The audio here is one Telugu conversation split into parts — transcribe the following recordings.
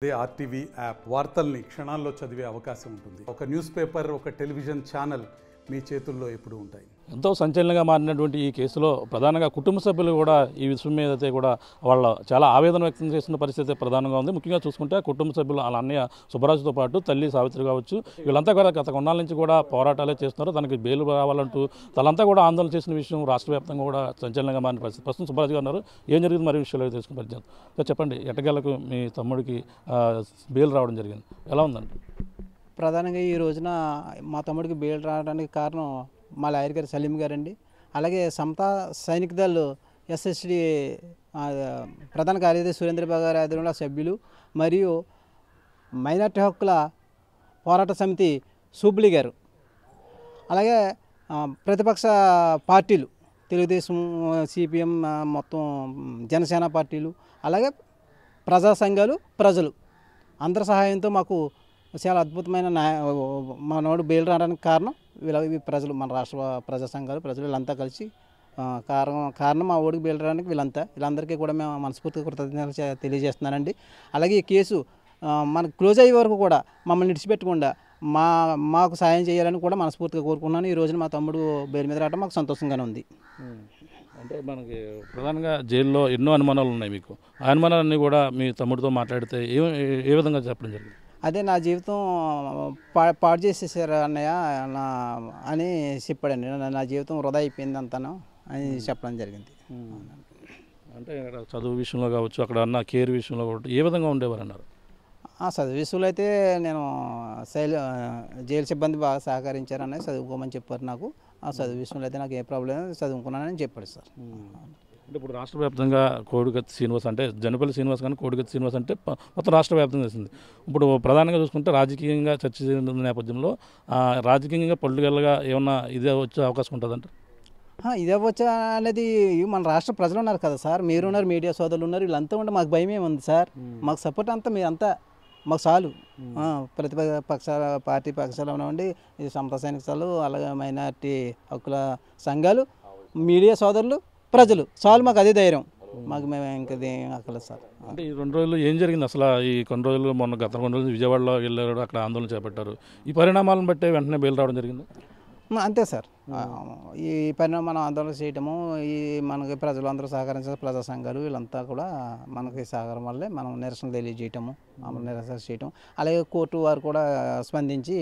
అదే ఆర్టీవీ యాప్ వార్తల్ని క్షణాల్లో చదివే అవకాశం ఉంటుంది. ఒక న్యూస్ పేపర్, ఒక టెలివిజన్ ఛానల్ మీ చేతుల్లో ఎప్పుడూ ఉంటాయి. ఎంతో సంచలనంగా మారినటువంటి ఈ కేసులో ప్రధానంగా కుటుంబ సభ్యులు కూడా ఈ విషయం మీద అయితే కూడా వాళ్ళ చాలా ఆవేదన వ్యక్తం చేస్తున్న పరిస్థితి ప్రధానంగా ఉంది. ముఖ్యంగా చూసుకుంటే కుటుంబ సభ్యులు వాళ్ళ అన్నయ్య సుబ్బరాజుతో పాటు తల్లి సావిత్రి కావచ్చు, వీళ్ళంతా కూడా గత కొన్నాళ్ళ నుంచి కూడా పోరాటాలే చేస్తున్నారు. తనకి బెయిల్ రావాలంటూ తనంతా కూడా ఆందోళన చేసిన విషయం రాష్ట్ర వ్యాప్తంగా కూడా సంచలనంగా మారిన పరిస్థితి. ప్రస్తుతం సుబ్బరాజు గారు ఉన్నారు. ఏం జరిగింది మరి విషయాలు తెలుసుకుని పరిచయం చెప్పండి. ఎట్టకేలకు మీ తమ్ముడికి బెయిల్ రావడం జరిగింది, ఎలా ఉందండి? ప్రధానంగా ఈ రోజున మా తమ్ముడికి బెయిల్ రావడానికి కారణం మా లాయర్ గారు సలీం గారండి. అలాగే సమతా సైనిక దళ్ ఎస్ఎస్డి ప్రధాన కార్యదర్శి సురేంద్రబాబు గారి ఆధ్వర్యంలో సభ్యులు మరియు మైనార్టీ హక్కుల పోరాట సమితి సూబ్లీ గారు, అలాగే ప్రతిపక్ష పార్టీలు తెలుగుదేశం, సిపిఎం, మొత్తం జనసేన పార్టీలు, అలాగే ప్రజా సంఘాలు, ప్రజలు అందరి సహాయంతో మాకు చాలా అద్భుతమైన మనోడు బెయిల్ రావడానికి కారణం ప్రజలు, మన రాష్ట్ర ప్రజా సంఘాలు, ప్రజలు వీళ్ళంతా కలిసి కారణం మా ఓడికి బెయిల్ రావడానికి వీళ్ళందరికీ కూడా మేము మనస్ఫూర్తిగా కృతజ్ఞతలు తెలియజేస్తున్నానండి. అలాగే ఈ కేసు మనకు క్లోజ్ అయ్యే వరకు కూడా మమ్మల్ని విడిచిపెట్టకుండా మాకు సాయం చేయాలని కూడా మనస్ఫూర్తిగా కోరుకున్నాను. ఈ రోజున మా తమ్ముడు బెయిల్ మీద రావడం మాకు సంతోషంగానే ఉంది. అంటే మనకి ప్రధానంగా జైల్లో ఎన్నో అనుమానాలు ఉన్నాయి. మీకు ఆ అనుమానాలన్నీ కూడా మీ తమ్ముడితో మాట్లాడితే ఏ విధంగా చెప్పడం జరిగింది? అదే నా జీవితం పాడు చేసేసారు అన్నయ్య అని చెప్పాడండి. నా జీవితం వృధా అయిపోయింది అంతాను అని చెప్పడం జరిగింది. అంటే చదువు విషయంలో కావచ్చు, అక్కడ అన్న కేర్ విషయంలో కావచ్చు, ఏ విధంగా ఉండేవారు అన్నారు? చదువు విషయంలో అయితే నేను జైలు సిబ్బంది బాగా సహకరించారని చదువుకోమని చెప్పారు నాకు. ఆ చదువు విషయంలో అయితే నాకు ఏ ప్రాబ్లం చదువుకున్నానని చెప్పాడు సార్. అంటే ఇప్పుడు రాష్ట్ర వ్యాప్తంగా కోడిగత్తి శ్రీనివాస్ అంటే జనపల్లి శ్రీనివాస్ కానీ కోడిగత్తి శ్రీనివాస్ అంటే మొత్తం రాష్ట్ర వ్యాప్తంగా చేసింది. ఇప్పుడు ప్రధానంగా చూసుకుంటే రాజకీయంగా చర్చ చేసిన నేపథ్యంలో రాజకీయంగా పొలిటికల్గా ఏమన్నా ఇదే వచ్చే అవకాశం ఉంటుందంటే? ఇదే వచ్చా అనేది మన రాష్ట్ర ప్రజలు ఉన్నారు కదా సార్, మీరున్నారు, మీడియా సోదరులు ఉన్నారు, వీళ్ళంతా ఉంటే మాకు భయం ఏముంది సార్? మాకు సపోర్ట్ అంతా మీరంతా మాకు చాలు. ప్రతిపక్ష పార్టీ పక్షాలు ఉన్నామండి, ఇది సమతా సైనిక దళాలు, అలాగే మైనార్టీ హక్కుల సంఘాలు, మీడియా సోదరులు, ప్రజలు చాలు, మాకు అదే ధైర్యం. మాకు మేము ఇంకది అక్కర్లేదు సార్. అంటే ఈ 2 రోజులు ఏం జరిగింది అసలు? ఈ కొన్ని రోజులు గత 2 రోజులు విజయవాడలో వెళ్ళారు, అక్కడ ఆందోళన చేపట్టారు. ఈ పరిణామాలను బట్టే వెంటనే బెయిల్ రావడం జరిగింది. అంతే సార్. ఈ పరిణామం మనం ఆందోళన చేయటము, ఈ మనకి ప్రజలు అందరూ సహకరించే ప్రజా సంఘాలు వీళ్ళంతా కూడా మనకి సహకారం వల్లే మనం నిరసన తెలియజేయటము, నిరసన చేయటం, అలాగే కోర్టు వారు కూడా స్పందించి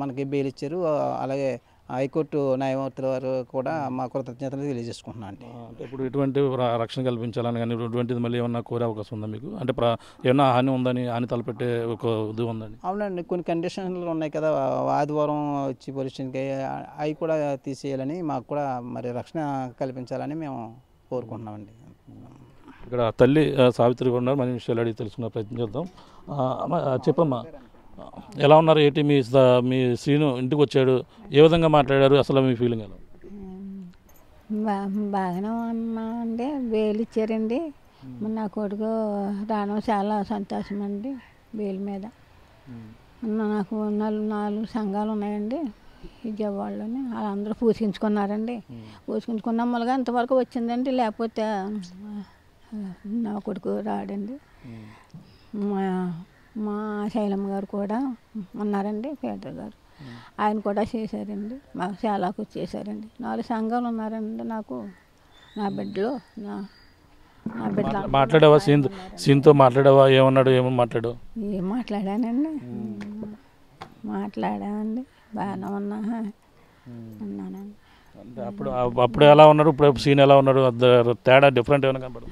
మనకి బెయిల్ ఇచ్చారు. అలాగే హైకోర్టు న్యాయమూర్తుల వారు కూడా మా కృతజ్ఞతలు తెలియజేసుకుంటున్నాను అండి. అంటే ఇప్పుడు ఎటువంటి రక్షణ కల్పించాలని కానీ ఇటువంటిది మళ్ళీ ఏమన్నా కోరే అవకాశం ఉందా మీకు? అంటే ఏమన్నా హాని ఉందని, హాని తలపెట్టే ఒక ఇది ఉందండి? అవునండి, కొన్ని కండిషన్లు ఉన్నాయి కదా. ఆదివారం వచ్చి పోలీస్ స్టేషన్కి అవి కూడా తీసేయాలని, మాకు కూడా మరి రక్షణ కల్పించాలని మేము కోరుకుంటున్నామండి. ఇక్కడ తల్లి సావిత్రి ఉన్నారు, మన విషయాలు అడిగి తెలుసుకునే ప్రయత్నం చేద్దాం. చెప్పమ్మా, ఎలా ఉన్నారు? ఏంటి మీ శ్రీను ఇంటికి వచ్చాడు, ఏ విధంగా మాట్లాడారు, అసలు మీ ఫీలింగ్ ఎలా? బాగానే ఉన్నా అండి. బెయిల్ ఇచ్చారండి. నా కొడుకు రావడం చాలా సంతోషం అండి. బెయిల్ మీద నాకు 4 సంఘాలు ఉన్నాయండి విజయవాడలోని, వాళ్ళందరూ పూజించుకున్నారండి. పూజించుకున్న మూలంగా ఇంతవరకు వచ్చిందండి, లేకపోతే నా కొడుకు రాడండి. మా శైలమ్మ గారు కూడా ఉన్నారండి, పీటర్ గారు, ఆయన కూడా చేశారండి. మాకు చాలా చేశారండి. 4 సంఘాలు ఉన్నారండి నాకు. నా బిడ్డలో నా బిడ్డ మాట్లాడావా? సీన్తో మాట్లాడావా? ఏమన్నాడు? ఏమో మాట్లాడావు? ఏం మాట్లాడానండి, మాట్లాడామండి. బాగానే ఉన్నానండి. అప్పుడు ఎలా ఉన్నారు, ఇప్పుడు సీన్ ఎలా ఉన్నాడు? తేడా డిఫరెంట్ ఏమైనా కనపడదు?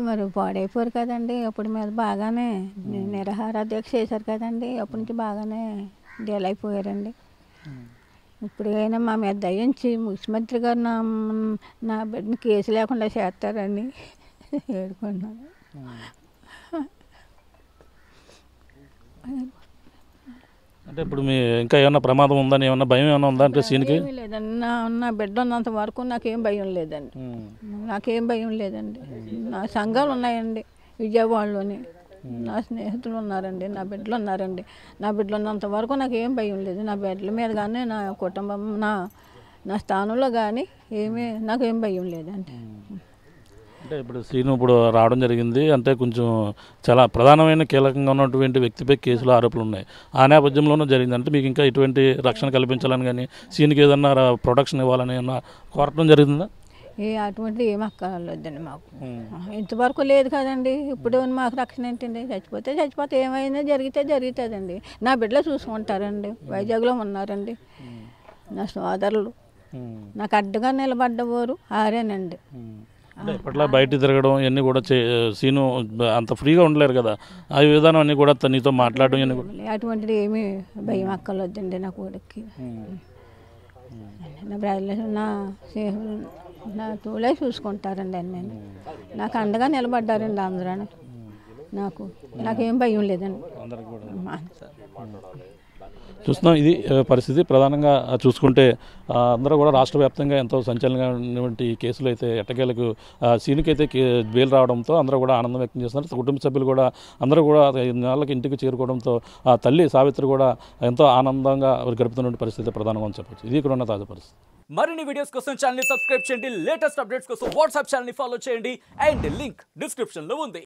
మరి పాడైపోరు కదండి. అప్పుడు మీద బాగానే నిరాహార దీక్ష చేశారు కదండి, అప్పటి నుంచి బాగానే డీల్ అయిపోయారండి. ఇప్పుడైనా మా మీద దయించి ముఖ్యమంత్రి గారు నా బిడ్డని కేసు లేకుండా చేస్తారని వేడుకున్నాను. అంటే ఇప్పుడు ఇంకా ఏమన్నా ప్రమాదం ఉందని, ఏమన్నా భయం ఏమైనా ఉందా అంటే సీన్కి? లేదండి, నా బిడ్డ ఉన్నంత వరకు నాకేం భయం లేదండి. నాకేం భయం లేదండి. నా సంఘాలు ఉన్నాయండి విజయవాడలోని, నా స్నేహితులు ఉన్నారండి, నా బిడ్డలు ఉన్నారండి. నా బిడ్డలు ఉన్నంత వరకు నాకేం భయం లేదు. నా బిడ్డల మీద కానీ, నా కుటుంబం, నా స్థానంలో కానీ నాకేం భయం లేదండి. అంటే ఇప్పుడు సీను ఇప్పుడు రావడం జరిగింది అంటే కొంచెం చాలా ప్రధానమైన కీలకంగా ఉన్నటువంటి వ్యక్తిపై కేసులు ఆరోపణలు ఉన్నాయి. ఆ నేపథ్యంలోనూ జరిగింది. అంటే మీకు ఇంకా ఇటువంటి రక్షణ కల్పించాలని కానీ సీన్కి ఏదన్నా ప్రొటెక్షన్ ఇవ్వాలని ఏమన్నా కోరటం జరిగిందా? అటువంటిది ఏం అక్కర్లేదండి మాకు. ఇంతవరకు లేదు కదండి. ఇప్పుడు మాకు రక్షణ ఏంటండి? చచ్చిపోతే ఏమైనా జరుగుతుందండి. నా బిడ్డలు చూసుకుంటారండి. వైజాగ్లో ఉన్నారండి నా సోదరులు. నాకు అడ్డుగా నిలబడ్డవారు ఆరేనండి. అంటే ఇప్పట్లో బయట తిరగడం ఇవన్నీ కూడా సీను అంత ఫ్రీగా ఉండలేరు కదా, ఆ విధానం అన్నీ కూడా నీతో మాట్లాడడం ఇవన్నీ కూడా అటువంటిది ఏమీ భయం అక్కర్లేదండి నా కొడుక్కి. నా బ్రదర్లు నా స్నేహితులు నా తోలే చూసుకుంటారండి అన్నీ. నాకు అండగా నిలబడ్డారండి అందరూ. నాకేం భయం లేదండి. చూస్తున్నాం ఇది పరిస్థితి. ప్రధానంగా చూసుకుంటే అందరూ కూడా రాష్ట్ర వ్యాప్తంగా ఎంతో సంచలనంగా ఉన్నటువంటి ఈ కేసులు అయితే ఎట్టకేలకు సీనుకైతే బెయిల్ రావడంతో అందరూ కూడా ఆనందం వ్యక్తం చేస్తున్నారు. కుటుంబ సభ్యులు కూడా అందరూ కూడా 5 నెలలకు ఇంటికి చేరుకోవడంతో ఆ తల్లి సావిత్రి కూడా ఎంతో ఆనందంగా గడుపుతున్న పరిస్థితి ప్రధానంగా చెప్పవచ్చు. ఇది ఇక్కడ ఉన్న తాజా పరిస్థితి. మరిన్ని వీడియోస్ కోసం ఛానల్ ని సబ్స్క్రైబ్ చేయండి. లేటెస్ట్ అప్డేట్స్ కోసం వాట్సాప్ ఛానల్ ని ఫాలో చేయండి. అండ్ లింక్ డిస్క్రిప్షన్ లో ఉంది.